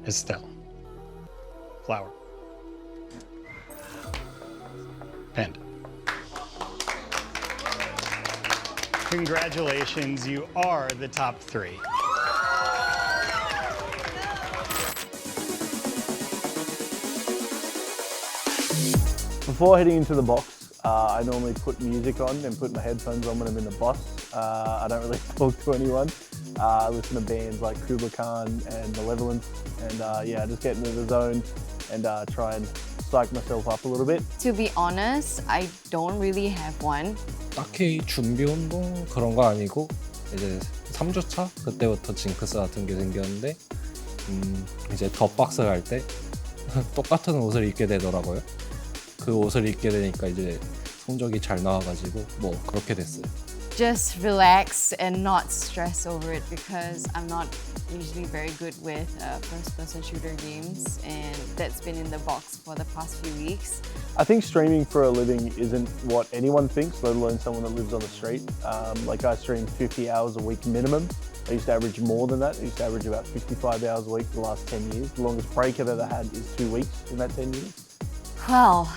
Estelle. Flower. Panda. Congratulations, you are the top three. Before heading into the box, I normally put music on and put my headphones on when I'm in the box. I don't really talk to anyone. I listen to bands like Kubla Khan and Malevolence, and yeah, just get into the zone and try and psych myself up a little bit. To be honest, I don't really have one. 딱히 준비 운동 그런 거 아니고 이제 3주차 그때부터 징크스 같은 게 생겼는데 이제 더 박스 갈 때 똑같은 옷을 입게 되더라고요. 그 옷을 입게 되니까 이제 성적이 잘 나와가지고 뭐 그렇게 됐어요. Just relax and not stress over it because I'm not usually very good with first-person shooter games, and that's been in the box for the past few weeks. I think streaming for a living isn't what anyone thinks, let alone someone that lives on the street. Like I stream 50 hours a week minimum. I used to average more than that. I used to average about 55 hours a week for the last 10 years. The longest break I've ever had is 2 weeks in that 10 years. Well,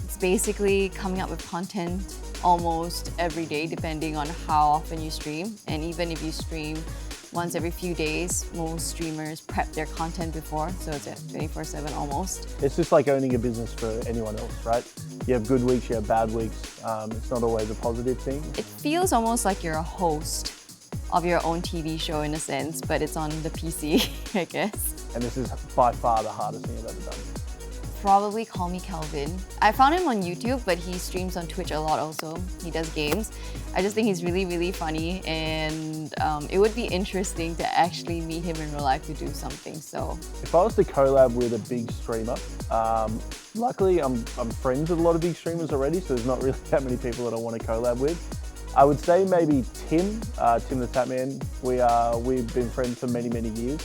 it's basically coming up with content almost every day depending on how often you stream. And even if you stream once every few days, most streamers prep their content before, so it's at 24/7 almost. It's just like owning a business for anyone else, right? You have good weeks, you have bad weeks. It's not always a positive thing. It feels almost like you're a host of your own TV show in a sense, but it's on the PC, I guess. And this is by far the hardest thing I've ever done. Probably call me Kelvin. I found him on YouTube, but he streams on Twitch a lot also. He does games. I just think he's really, really funny, and it would be interesting to actually meet him in real life to do something. So If I was to collab with a big streamer, luckily I'm friends with a lot of big streamers already, so there's not really that many people that I want to collab with. I would say maybe Tim the Tatman. We've been friends for many, many years,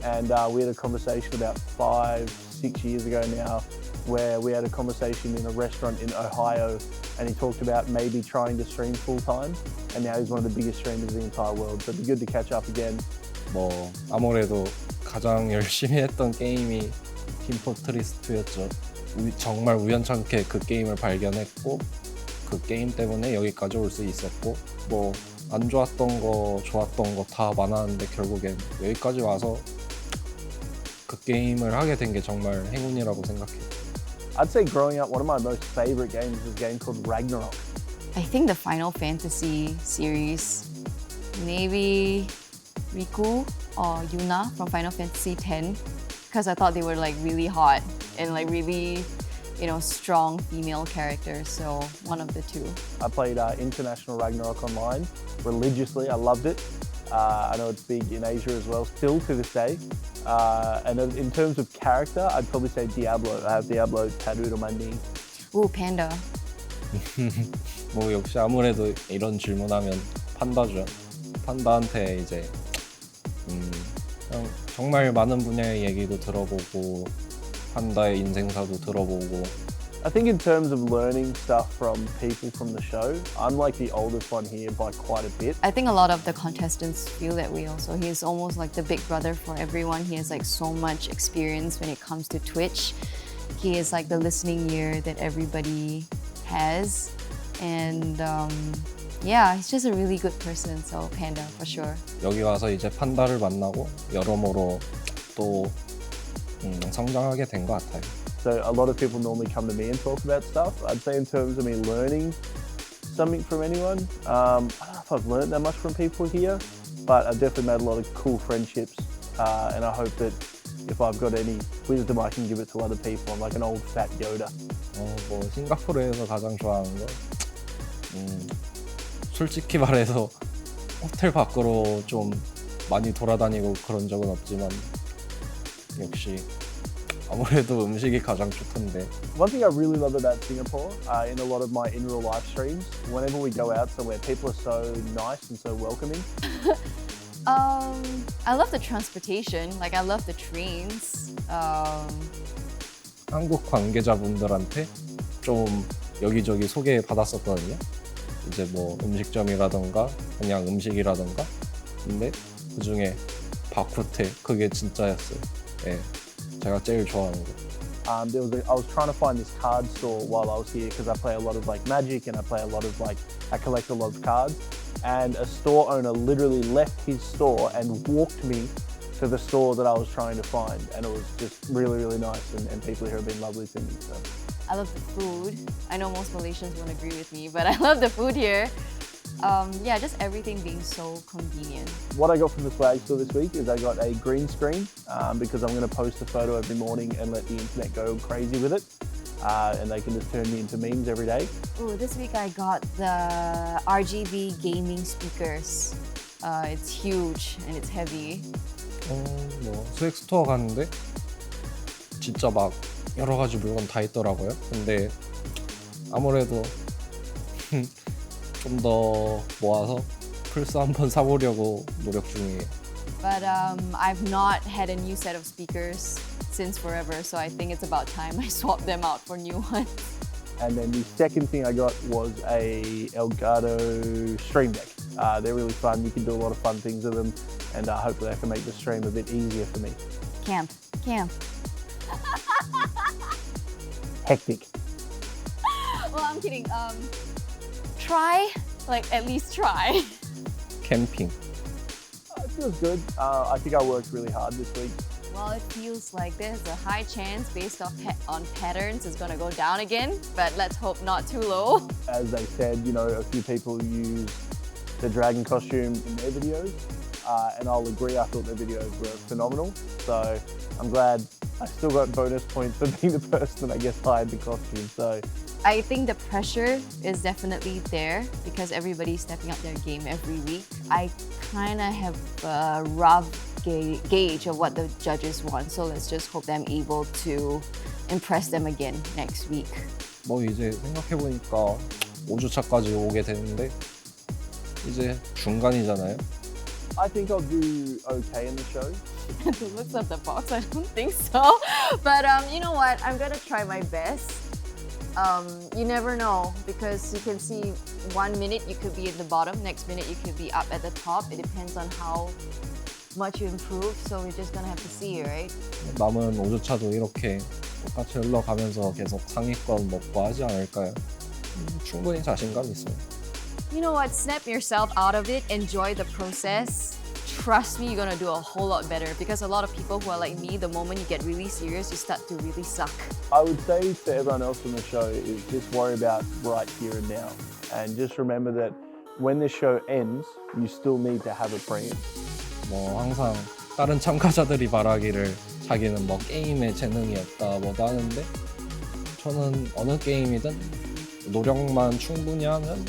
and we had a conversation about 5-6 years ago now, where we had a conversation in a restaurant in Ohio, and he talked about maybe trying to stream full time, and now he's one of the biggest streamers in the entire world. So it'd be good to catch up again. 뭐 아무래도 가장 열심히 했던 게임이 팀 포트리스 2였죠. 정말 우연찮게 그 게임을 발견했고 그 게임 때문에 여기까지 올 수 있었고 뭐 안 좋았던 거 좋았던 거 다 많았는데 결국엔 여기까지 와서 그 게임을 하게 된 게 정말 행운이라고 생각해요. I'd say growing up, one of my most favorite games was a game called Ragnarok. I think the Final Fantasy series, maybe Riku or Yuna from Final Fantasy X, because I thought they were like really hot and like really, you know, strong female characters. So one of the two. I played International Ragnarok online religiously. I loved it. I know it's big in Asia as well, still to this day. And in terms of character, I'd probably say Diablo. I have Diablo tattooed on my knee. Ooh, Panda. 뭐 역시 아무래도 이런 질문하면 판다죠. 판다한테 이제 그냥 정말 많은 분야의 얘기도 들어보고 판다의 인생사도 들어보고. I think in terms of learning stuff from people from the show, I'm like the oldest one here by quite a bit. I think a lot of the contestants feel that way also. He's almost like the big brother for everyone. He has like so much experience when it comes to Twitch. He is like the listening ear that everybody has. And yeah, he's just a really good person. So Panda for sure. 여기 와서 이제 판다를 만나고 여러모로 또 성장하게 된 것 같아요. So a lot of people normally come to me and talk about stuff. I'd say in terms of me learning something from anyone, I don't know if I've learned that much from people here, but I've definitely made a lot of cool friendships, and I hope that if I've got any wisdom, I can give it to other people. I'm like an old fat Yoda. 뭐 싱가포르에서 가장 좋아하는 거 솔직히 말해서 호텔 밖으로 좀 많이 돌아다니고 그런 적은 없지만 역시 아무래도 음식이 가장 좋던데. One thing I really love about Singapore, in a lot of my in real life streams, whenever we go out somewhere, people are so nice and so welcoming. I love the transportation. Like I love the trains. 한국 관계자분들한테 좀 여기저기 소개 받았었거든요. 이제 뭐 음식점이라던가 그냥 음식이라던가. 근데 그중에 바쿠테 그게 진짜였어요. 예, 제가 제일 좋아하는 거. I was trying to find this card store while I was here because I play a lot of like Magic and I collect a lot of cards. And a store owner literally left his store and walked me to the store that I was trying to find, and it was just really, really nice. And people here have been lovely to me. So. I love the food. I know most Malaysians won't agree with me, but I love the food here. Yeah, just everything being so convenient. What I got from the swag store this week is I got a green screen because I'm going to post a photo every morning and let the internet go crazy with it. And they can just turn me into memes every day. Ooh, this week I got the RGB gaming speakers. It's huge and it's heavy. 뭐 스웩 스토어 갔는데 진짜 막 여러 가지 물건 다 있더라고요. 근데 아무래도 좀 더 모아서 플스 한번 사보려고 노력 중이에요. But I've not had a new set of speakers since forever, so I think it's about time I swap them out for new ones. And then the second thing I got was a Elgato Stream Deck. They're really fun. You can do a lot of fun things with them, and hopefully I can make the stream a bit easier for me. Camp. Hectic. Well, I'm kidding. Try, like at least try. 캠핑. It feels good. I think I worked really hard this week. Well, it feels like there's a high chance based on patterns it's gonna go down again, but let's hope not too low. As they said, you know, a few people use the dragon costume in their videos, and I'll agree, I thought their videos were phenomenal. So I'm glad I still got bonus points for being the person that I guess hired the costume. So I think the pressure is definitely there because everybody's stepping up their game every week. I kind of have a rough gauge of what the judges want, so let's just hope that I'm able to impress them again next week. 뭐 이제 생각해보니까 5주차까지 오게 되는데 이제 중간이잖아요. I think I'll do okay in the show. The looks of the box, I don't think so. But you know what? I'm gonna try my best. You never know because you can see 1 minute you could be at the bottom, next minute you could be up at the top. It depends on how much you improve. So we're just gonna have to see, right? 남은 5주차도 이렇게 똑같이 흘러가면서 계속 상위권 먹고 하지 않을까요? 충분히 자신감 있어요. You know what? Snap yourself out of it. Enjoy the process. Trust me, you're gonna do a whole lot better because a lot of people who are like me, the moment you get really serious, you start to really suck. I would say to everyone else on the show is just worry about right here and now. And just remember that when the show ends, you still need to have a premium. 뭐 항상 다른 참가자들이 말하기를 자기는 뭐 게임에 재능이 없다 뭐다 하는데 저는 어느 게임이든 노력만 충분히 하면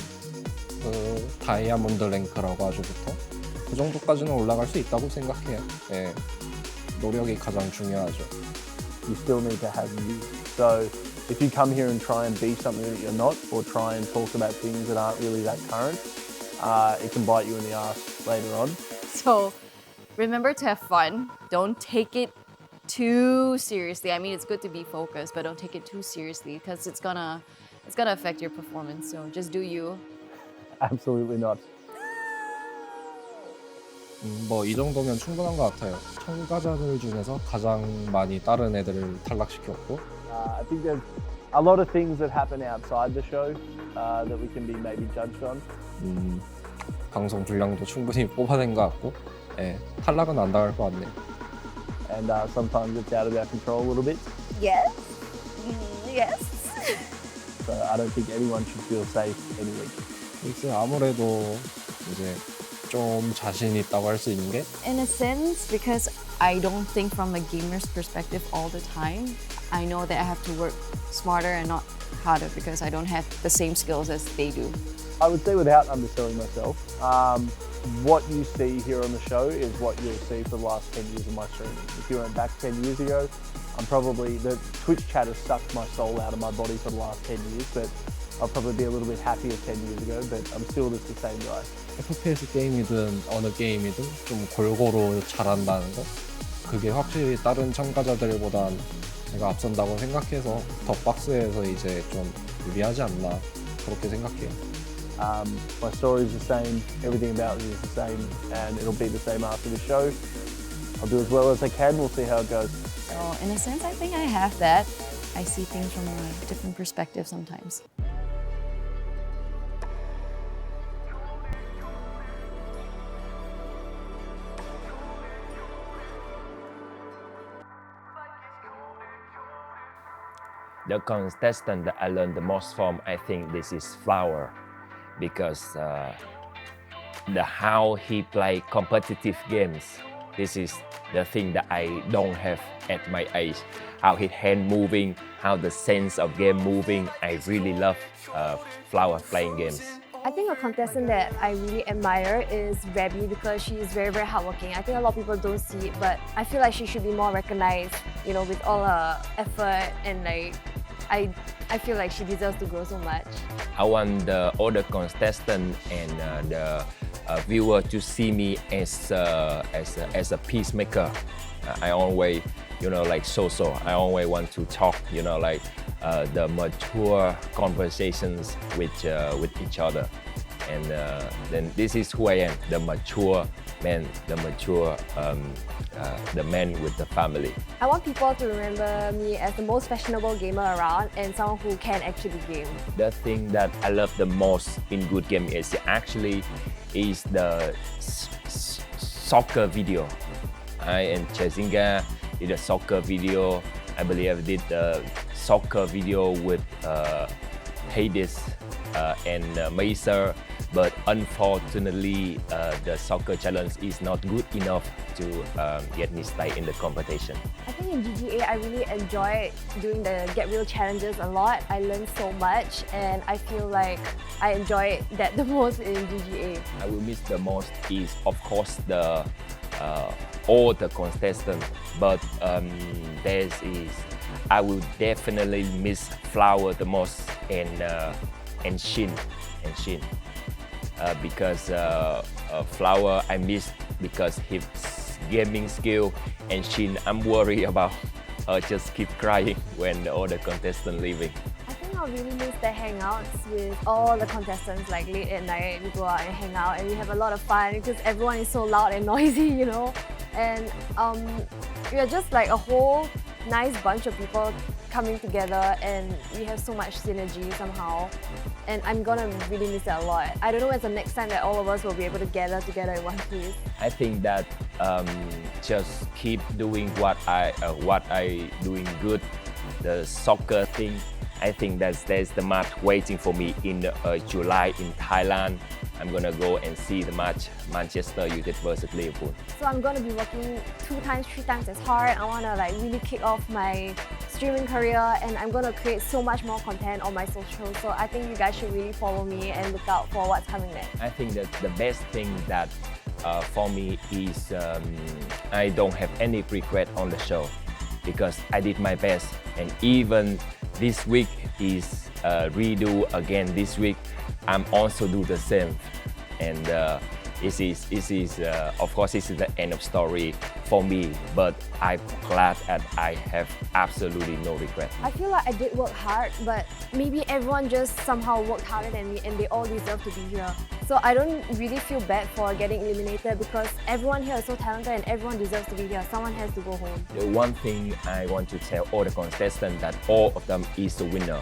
그 다이아몬드 랭크라고 하죠부터 그 정도까지는 올라갈 수 있다고 생각해요. 예, 노력이 가장 중요하죠. You still need to have you. So if you come here and try and be something that you're not, or try and talk about things that aren't really that current, it can bite you in the ass later on. So remember to have fun. Don't take it too seriously. I mean, it's good to be focused, but don't take it too seriously because it's gonna affect your performance. So just do you. Absolutely not. 뭐 이 정도면 충분한 것 같아요. 참가자들 중에서 가장 많이 다른 애들을 탈락시켰고 I think there's a lot of things that happen outside the show that we can be maybe judged on. 방송 분량도 충분히 뽑아낸 것 같고 예, 탈락은 안 당할 것 같네요. And sometimes it's out of our control a little bit. Yes. Yes. So I don't think anyone should feel safe any week. 글쎄 아무래도 이제 좀 자신 있다고 할 수 있는 게 In a sense, because I don't think from a gamer's perspective all the time. I know that I have to work smarter and not harder because I don't have the same skills as they do. I would say without underselling myself, what you see here on the show is what you'll see for the last 10 years of my streaming. If you went back 10 years ago, the Twitch chat has sucked my soul out of my body for the last 10 years, but I'll probably be a little bit happier 10 years ago, but I'm still just the same guy. FPS 게임이든 어느 게임이든 좀 골고루 잘한다는 거 그게 확실히 다른 참가자들보단 제가 앞선다고 생각해서 더 박스에서 이제 좀 유리하지 않나 그렇게 생각해요. My story is the same, everything about it is the same, and it'll be the same after the show. I'll do as well as I can, we'll see how it goes. So in a sense, I think I have that. I see things from a different perspective sometimes. The contestant that I learned the most from, I think this is Flower, because how he play competitive games. This is the thing that I don't have at my age. How his hand moving, how the sense of game moving. I really love Flower playing games. I think a contestant that I really admire is Rebby because she is very, very hardworking. I think a lot of people don't see it, but I feel like she should be more recognized, you know, with all her effort, and like, I feel like she deserves to grow so much. I want the other contestant and the viewer to see me as a peacemaker. I always, you know, like so. I always want to talk, you know, like the mature conversations with each other, and then this is who I am, the mature man, the man with the family. I want people to remember me as the most fashionable gamer around and someone who can actually game. The thing that I love the most in Good Game is the soccer video. I and Chazinga did a soccer video. I believe I did the soccer video with Hades and Maser, but unfortunately the soccer challenge is not good enough to get me stay in the competition. I think in GGA I really enjoy doing the Get Real challenges a lot. I learned so much and I feel like I enjoy that the most in GGA. I will miss the most is of course the all the contestants, but I will definitely miss Flower the most and Shin because Flower I miss because his gaming skill, and Shin I'm worried about just keep crying when the other contestant leaving. I think I'll really miss the hangouts with all the contestants, like late at night we go out and hang out and we have a lot of fun because everyone is so loud and noisy, you know, and we are just like a whole nice bunch of people coming together and we have so much synergy somehow, and I'm gonna really miss that a lot. I don't know when's the next time that all of us will be able to gather together in one place. I think that just keep doing what I doing good, the soccer thing. I think there's the match waiting for me in July in Thailand. I'm gonna go and see the match Manchester United versus Liverpool. So I'm gonna be working 2 times, 3 times as hard. I wanna like really kick off my streaming career and I'm gonna create so much more content on my socials. So I think you guys should really follow me and look out for what's coming next. I think that the best thing that for me is I don't have any regret on the show because I did my best, and even this week is redo again this week. I'm also do the same, and this is of course this is the end of story for me, but I'm glad that I have absolutely no regret. I feel like I did work hard, but maybe everyone just somehow worked harder than me and they all deserve to be here. So I don't really feel bad for getting eliminated because everyone here is so talented and everyone deserves to be here. Someone has to go home. The one thing I want to tell all the contestants that all of them is the winner.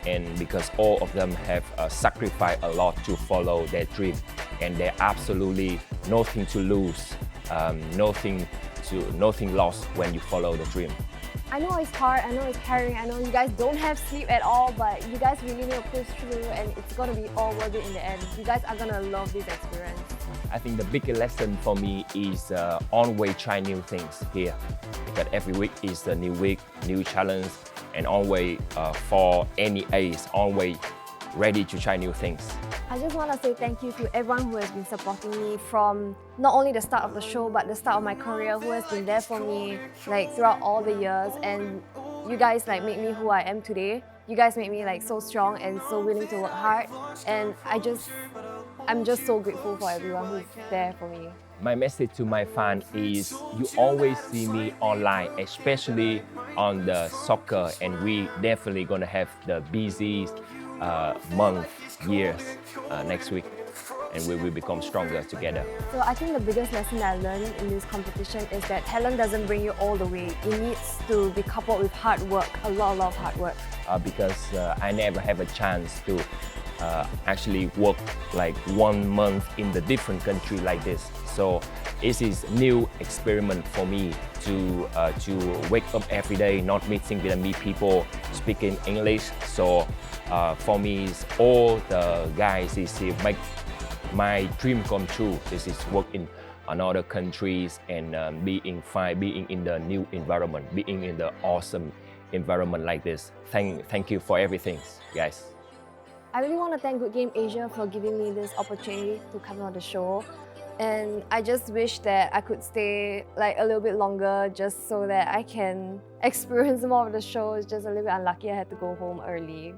And because all of them have sacrificed a lot to follow their dream, and there's absolutely nothing to lose, nothing lost when you follow the dream. I know it's hard, I know it's tiring, I know you guys don't have sleep at all, but you guys really need to push through and it's gonna be all worth it in the end. You guys are gonna love this experience. I think the biggest lesson for me is always try new things here, because every week is a new week, new challenge, and always for any age, always ready to try new things. I just want to say thank you to everyone who has been supporting me from not only the start of the show but the start of my career, who has been there for me like throughout all the years, and you guys like make me who I am today. You guys make me like so strong and so willing to work hard, and I'm just so grateful for everyone who's there for me. My message to my fans is you always see me online, especially on the soccer, and we definitely gonna have the busy month, years next week. and we will become stronger together. So I think the biggest lesson that I learned in this competition is that talent doesn't bring you all the way. It needs to be coupled with hard work, a lot of hard work. Because I never have a chance to actually work like 1 month in the different country like this. So it is new experiment for me to wake up every day, not meeting Vietnamese people, speaking English. So for me, all the guys is here make my dream come true. This is work in another countries and being fine, being in the new environment, being in the awesome environment like this. Thank you for everything, guys. I really want to thank Good Game Asia for giving me this opportunity to come on the show. And I just wish that I could stay like a little bit longer just so that I can experience more of the show. It's just a little bit unlucky I had to go home early.